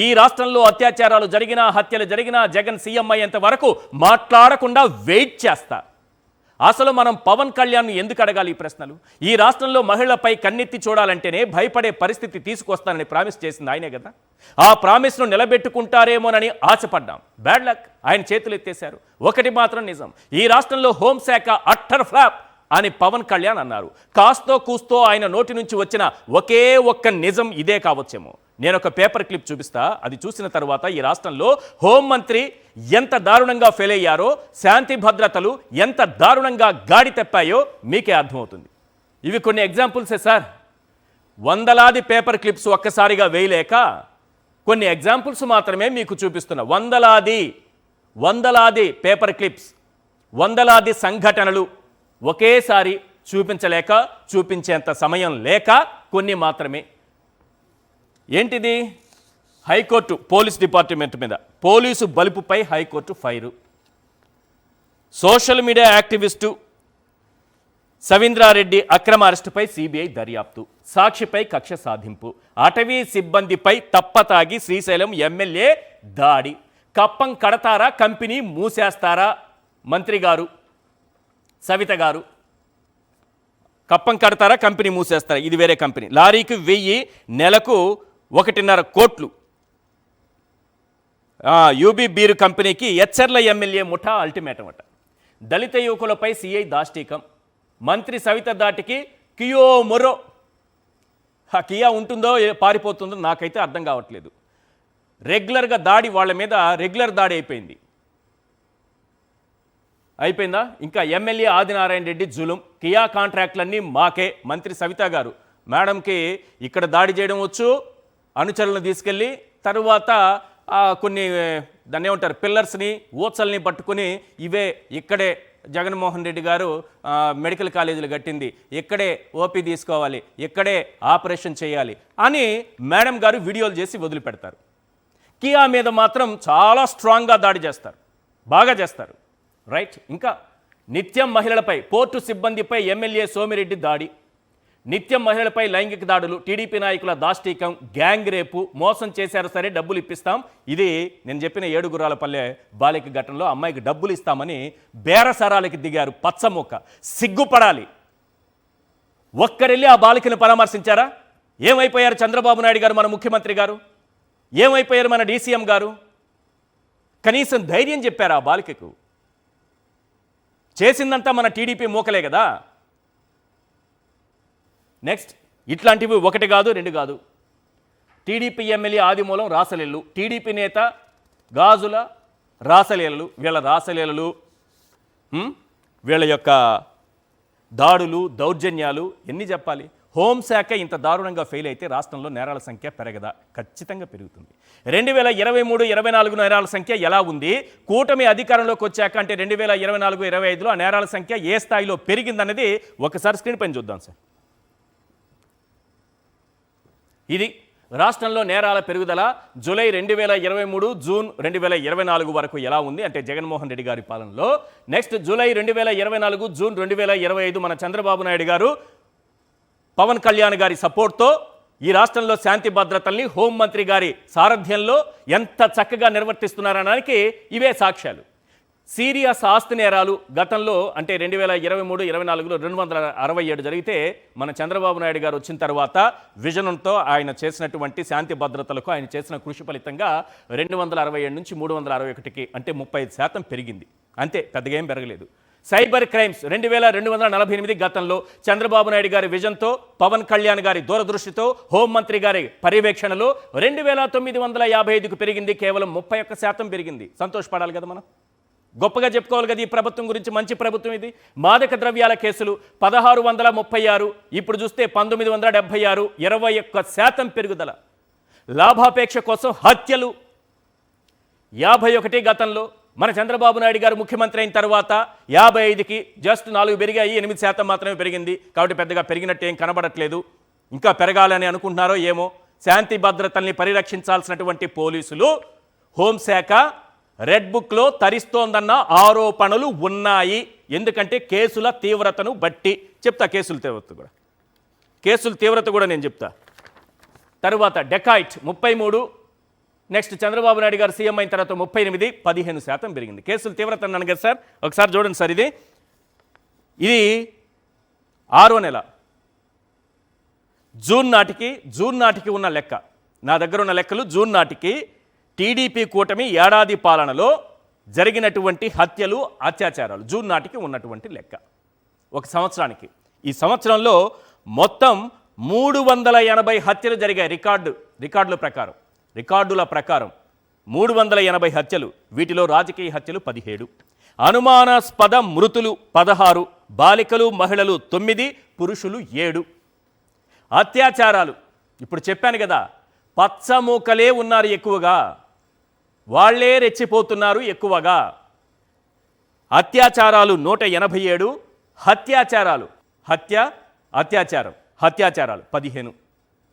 ఈ రాష్ట్రంలో అత్యాచారాలు జరిగినా, హత్యలు జరిగినా జగన్ సీఎం అయ్యేంత వరకు మాట్లాడకుండా వెయిట్ చేస్తా. అసలు మనం పవన్ కళ్యాణ్ ఎందుకు అడగాలి ఈ ప్రశ్నలు? ఈ రాష్ట్రంలో మహిళలపై కన్నెత్తి చూడాలంటేనే భయపడే పరిస్థితి తీసుకొస్తానని ప్రామిస్ చేసింది ఆయనే కదా. ఆ ప్రామిస్ను నిలబెట్టుకుంటారేమోనని ఆశపడ్డాం. బ్యాడ్ లక్, ఆయన చేతులు ఎత్తేశారు. ఒకటి మాత్రం నిజం, ఈ రాష్ట్రంలో హోంశాఖ అట్టర్ ఫ్లాప్ అని పవన్ కళ్యాణ్ అన్నారు. కాస్తో కూస్తో ఆయన నోటి నుంచి వచ్చిన ఒకే ఒక్క నిజం ఇదే కావచ్చేమో. నేను ఒక పేపర్ క్లిప్ చూపిస్తా. అది చూసిన తర్వాత ఈ రాష్ట్రంలో హోంమంత్రి ఎంత దారుణంగా ఫెయిల్ అయ్యారో, శాంతి భద్రతలు ఎంత దారుణంగా గాడి తప్పాయో మీకే అర్థమవుతుంది. ఇవి కొన్ని ఎగ్జాంపుల్సే సార్. వందలాది పేపర్ క్లిప్స్ ఒక్కసారిగా వేయలేక కొన్ని ఎగ్జాంపుల్స్ మాత్రమే మీకు చూపిస్తున్నా. వందలాది పేపర్ క్లిప్స్, వందలాది సంఘటనలు ఒకేసారి చూపించలేక, చూపించేంత సమయం లేక కొన్ని మాత్రమే. ఏంటిది? హైకోర్టు పోలీస్ డిపార్ట్మెంట్ మీద పోలీసు బలుపుపై high court fire. Social media activist Savindra Reddy అక్రమ అరెస్టుపై సిబిఐ దర్యాప్తు. సాక్షిపై కక్ష సాధింపు. అటవీ సిబ్బందిపై తప్పతాగి శ్రీశైలం ఎమ్మెల్యే దాడి. కప్పం కడతారా, కంపెనీ మూసేస్తారా? మంత్రి గారు, సవిత గారు, కప్పం కడతారా, కంపెనీ మూసేస్తారా? ఇది వేరే కంపెనీ. లారీకి 1000, నెలకు 1.5 కోట్లు. యూబీ బీరు కంపెనీకి ఎచ్చర్ల ఎమ్మెల్యే ముఠా అల్టిమేటం అట. దళిత యువకులపై సిఐ దాష్టీకం. మంత్రి సవిత దాటికి కియో మొరో. ఆ కియా ఉంటుందో పారిపోతుందో నాకైతే అర్థం కావట్లేదు. రెగ్యులర్గా దాడి, వాళ్ళ మీద రెగ్యులర్ దాడి అయిపోయిందా? ఇంకా ఎమ్మెల్యే ఆదినారాయణ రెడ్డి జులుం. కియా కాంట్రాక్ట్లన్నీ మాకే. మంత్రి సవిత గారు మేడంకి ఇక్కడ దాడి చేయడం వచ్చు, అనుచరులను తీసుకెళ్ళి తరువాత కొన్ని దాన్ని ఏమంటారు, పిల్లర్స్ని, ఊచల్ని పట్టుకుని ఇవే ఇక్కడే జగన్మోహన్ రెడ్డి గారు మెడికల్ కాలేజీలు కట్టింది, ఇక్కడే ఓపీ తీసుకోవాలి, ఇక్కడే ఆపరేషన్ చేయాలి అని మేడం గారు వీడియోలు చేసి వదిలిపెడతారు. కియా మీద మాత్రం చాలా స్ట్రాంగ్గా దాడి చేస్తారు, బాగా చేస్తారు. రైట్. ఇంకా నిత్యం మహిళలపై, పోర్టు సిబ్బందిపై ఎమ్మెల్యే సోమిరెడ్డి దాడి. నిత్యం మహిళలపై లైంగిక దాడులు, టీడీపీ నాయకుల దాష్టీకం, గ్యాంగ్ రేపు, మోసం చేశారు సరే డబ్బులు ఇప్పిస్తాం. ఇది నేను చెప్పిన 7 గుర్రాలపల్లె బాలిక ఘటనలో అమ్మాయికి డబ్బులు ఇస్తామని బేరసారాలకి దిగారు. పచ్చముక్క, సిగ్గుపడాలి. ఒక్కరెళ్ళి ఆ బాలికను పరామర్శించారా? ఏమైపోయారు చంద్రబాబు నాయుడు గారు, మన ముఖ్యమంత్రి గారు? ఏమైపోయారు మన డీసీఎం గారు? కనీసం ధైర్యం చెప్పారు ఆ బాలికకు? చేసిందంతా మన టీడీపీ మూకలే కదా. నెక్స్ట్, ఇట్లాంటివి 1 కాదు 2 కాదు. టీడీపీ ఎమ్మెల్యే ఆదిమూలం రాసలీలలు, టీడీపీ నేత గాజుల రాసలీలలు, వీళ్ళ రాసలీలలు, వీళ్ళ యొక్క దాడులు, దౌర్జన్యాలు ఎన్ని చెప్పాలి? హోంశాఖ ఇంత దారుణంగా ఫెయిల్ అయితే రాష్ట్రంలో నేరాల సంఖ్య పెరగదా? ఖచ్చితంగా పెరుగుతుంది. 2023-24 నేరాల సంఖ్య ఎలా ఉంది? కూటమి అధికారంలోకి వచ్చాక అంటే 2024-25లో ఆ నేరాల సంఖ్య ఏ స్థాయిలో పెరిగిందన్నది ఒకసారి స్క్రీన్ పైన చూద్దాం సార్. ఇది రాష్ట్రంలో నేరాల పెరుగుదల జూలై 2023, జూన్ 2024 వరకు ఎలా ఉంది అంటే జగన్మోహన్ రెడ్డి గారి పాలనలో. నెక్స్ట్ జూలై 2024, జూన్ 2025 మన చంద్రబాబు నాయుడు గారు పవన్ కళ్యాణ్ గారి సపోర్ట్తో ఈ రాష్ట్రంలో శాంతి భద్రతల్ని హోంమంత్రి గారి సారథ్యంలో ఎంత చక్కగా నిర్వర్తిస్తున్నారనడానికి ఇవే సాక్ష్యాలు. సీరియస్ ఆస్తి నేరాలు గతంలో అంటే 2023-24లో 267 జరిగితే మన చంద్రబాబు నాయుడు గారు వచ్చిన తర్వాత విజనంతో ఆయన చేసినటువంటి శాంతి భద్రతలకు ఆయన చేసిన కృషి ఫలితంగా 267 నుంచి 361కి అంటే 35% పెరిగింది. అంతే, పెద్దగా ఏం పెరగలేదు. సైబర్ క్రైమ్స్ 2248 గతంలో చంద్రబాబు నాయుడు గారి విజన్తో, పవన్ కళ్యాణ్ గారి దూరదృష్టితో, హోంమంత్రి గారి పర్యవేక్షణలో 2955కు పెరిగింది. కేవలం 31% పెరిగింది. సంతోషపడాలి కదా మనం, గొప్పగా చెప్పుకోవాలి కదా ఈ ప్రభుత్వం గురించి. మంచి ప్రభుత్వం ఇది. మాదక ద్రవ్యాల కేసులు 1636, ఇప్పుడు చూస్తే 1976, 21% పెరుగుదల. లాభాపేక్ష కోసం హత్యలు 51 గతంలో, మన చంద్రబాబు నాయుడు గారు ముఖ్యమంత్రి అయిన తర్వాత 55కి జస్ట్ 4 పెరిగాయి, 8% మాత్రమే పెరిగింది. కాబట్టి పెద్దగా పెరిగినట్టు ఏం కనబడట్లేదు. ఇంకా పెరగాలని అనుకుంటున్నారో ఏమో. శాంతి భద్రతల్ని పరిరక్షించాల్సినటువంటి పోలీసులు, హోంశాఖ రెడ్ బుక్లో తరిస్తోందన్న ఆరోపణలు ఉన్నాయి. ఎందుకంటే కేసుల తీవ్రతను బట్టి చెప్తా. కేసుల తీవ్రత కూడా నేను చెప్తా. తరువాత డెకాయిట్ 33, నెక్స్ట్ చంద్రబాబు నాయుడు గారు సీఎం అయిన తర్వాత 38, 15% పెరిగింది. కేసులు తీవ్రత అన్నాను కదా సార్, ఒకసారి చూడండి సార్. ఇది 6వ నెల జూన్ నాటికి ఉన్న లెక్క, నా దగ్గర ఉన్న లెక్కలు జూన్ నాటికి టీడీపీ కూటమి ఏడాది పాలనలో జరిగినటువంటి హత్యలు, అత్యాచారాలు జూన్ నాటికి ఉన్నటువంటి లెక్క ఒక సంవత్సరానికి. ఈ సంవత్సరంలో మొత్తం 380 హత్యలు జరిగాయి. రికార్డుల ప్రకారం 380 హత్యలు. వీటిలో రాజకీయ హత్యలు 17, అనుమానాస్పద మృతులు 16, బాలికలు మహిళలు 9, పురుషులు 7. అత్యాచారాలు ఇప్పుడు చెప్పాను కదా, పచ్చమూకలే ఉన్నారు ఎక్కువగా, వాళ్లే రెచ్చిపోతున్నారు ఎక్కువగా. అత్యాచారాలు 187, హత్యాచారాలు 15.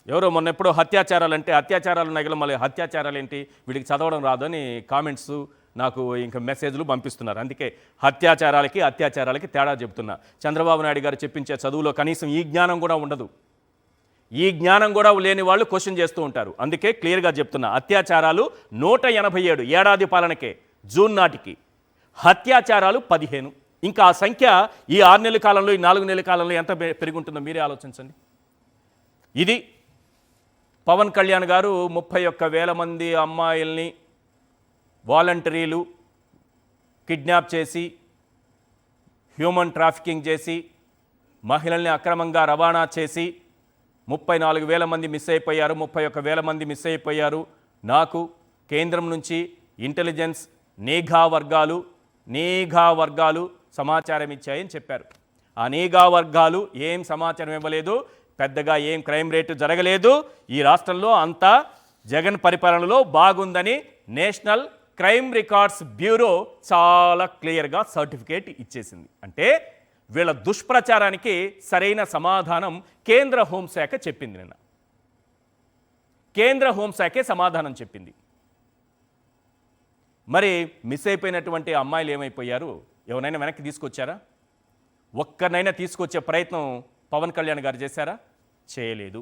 ఎవరో మొన్న ఎప్పుడో అత్యాచారాలు నగల మళ్ళీ హత్యాచారాలు ఏంటి, వీడికి చదవడం రాదు అని కామెంట్స్ నాకు ఇంకా మెసేజ్లు పంపిస్తున్నారు. అందుకే అత్యాచారాలకి తేడా చెబుతున్నా. చంద్రబాబు నాయుడు గారు చెప్పించే చదువులో కనీసం ఈ జ్ఞానం కూడా ఉండదు. ఈ జ్ఞానం కూడా లేని వాళ్ళు క్వశ్చన్ చేస్తూ ఉంటారు. అందుకే క్లియర్గా చెప్తున్నా, అత్యాచారాలు 187 ఏడాది పాలనకే, జూన్ నాటికి. హత్యాచారాలు 15. ఇంకా ఆ సంఖ్య ఈ 6 నెలల కాలంలో, ఈ 4 నెలల కాలంలో ఎంత పెరుగుంటుందో మీరే ఆలోచించండి. ఇది పవన్ కళ్యాణ్ గారు 31,000 మంది అమ్మాయిల్ని వాలంటీర్లు కిడ్నాప్ చేసి, హ్యూమన్ ట్రాఫికింగ్ చేసి, మహిళల్ని అక్రమంగా రవాణా చేసి 34,000 మంది మిస్ అయిపోయారు, 31,000 మంది మిస్ అయిపోయారు. నాకు కేంద్రం నుంచి ఇంటెలిజెన్స్ నిఘా వర్గాలు సమాచారం ఇచ్చాయని చెప్పారు. ఆ నిఘా వర్గాలు ఏం సమాచారం ఇవ్వలేదు, పెద్దగా ఏం క్రైమ్ రేటు జరగలేదు, ఈ రాష్ట్రంలో అంతా జగన్ పరిపాలనలో బాగుందని నేషనల్ క్రైమ్ రికార్డ్స్ బ్యూరో చాలా క్లియర్గా సర్టిఫికేట్ ఇచ్చేసింది. అంటే వీళ్ళ దుష్ప్రచారానికి సరైన సమాధానం కేంద్ర హోంశాఖ చెప్పింది. నిన్న కేంద్ర హోంశాఖే సమాధానం చెప్పింది. మరి మిస్ అయిపోయినటువంటి అమ్మాయిలు ఏమైపోయారు? ఎవరైనా వెనక్కి తీసుకొచ్చారా? ఒక్కరినైనా తీసుకొచ్చే ప్రయత్నం పవన్ కళ్యాణ్ గారు చేశారా? చేయలేదు.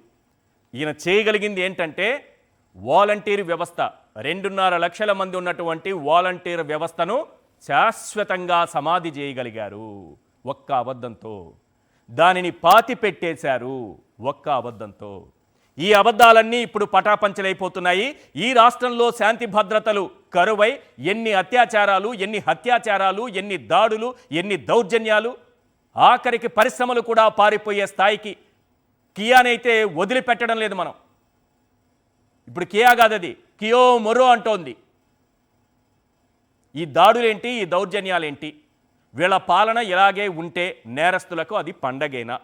ఈయన చేయగలిగింది ఏంటంటే వాలంటీర్ వ్యవస్థ, 2.5 లక్షల మంది ఉన్నటువంటి వాలంటీర్ వ్యవస్థను శాశ్వతంగా సమాధి చేయగలిగారు ఒక్క అబద్ధంతో. దానిని పాతి పెట్టేశారు ఒక్క అబద్ధంతో. ఈ అబద్ధాలన్నీ ఇప్పుడు పటాపంచలైపోతున్నాయి. ఈ రాష్ట్రంలో శాంతి భద్రతలు కరువై ఎన్ని అత్యాచారాలు, ఎన్ని హత్యాచారాలు, ఎన్ని దాడులు, ఎన్ని దౌర్జన్యాలు, ఆఖరికి పరిశ్రమలు కూడా పారిపోయే స్థాయికి కియానైతే వదిలిపెట్టడం లేదు మనం. ఇప్పుడు కియా కాదది, కియో మొరో అంటోంది. ఈ దాడులేంటి, ఈ దౌర్జన్యాలేంటి? వీళ్ళ పాలన ఇలాగే ఉంటే నేరస్తులకు అది పండగేనా?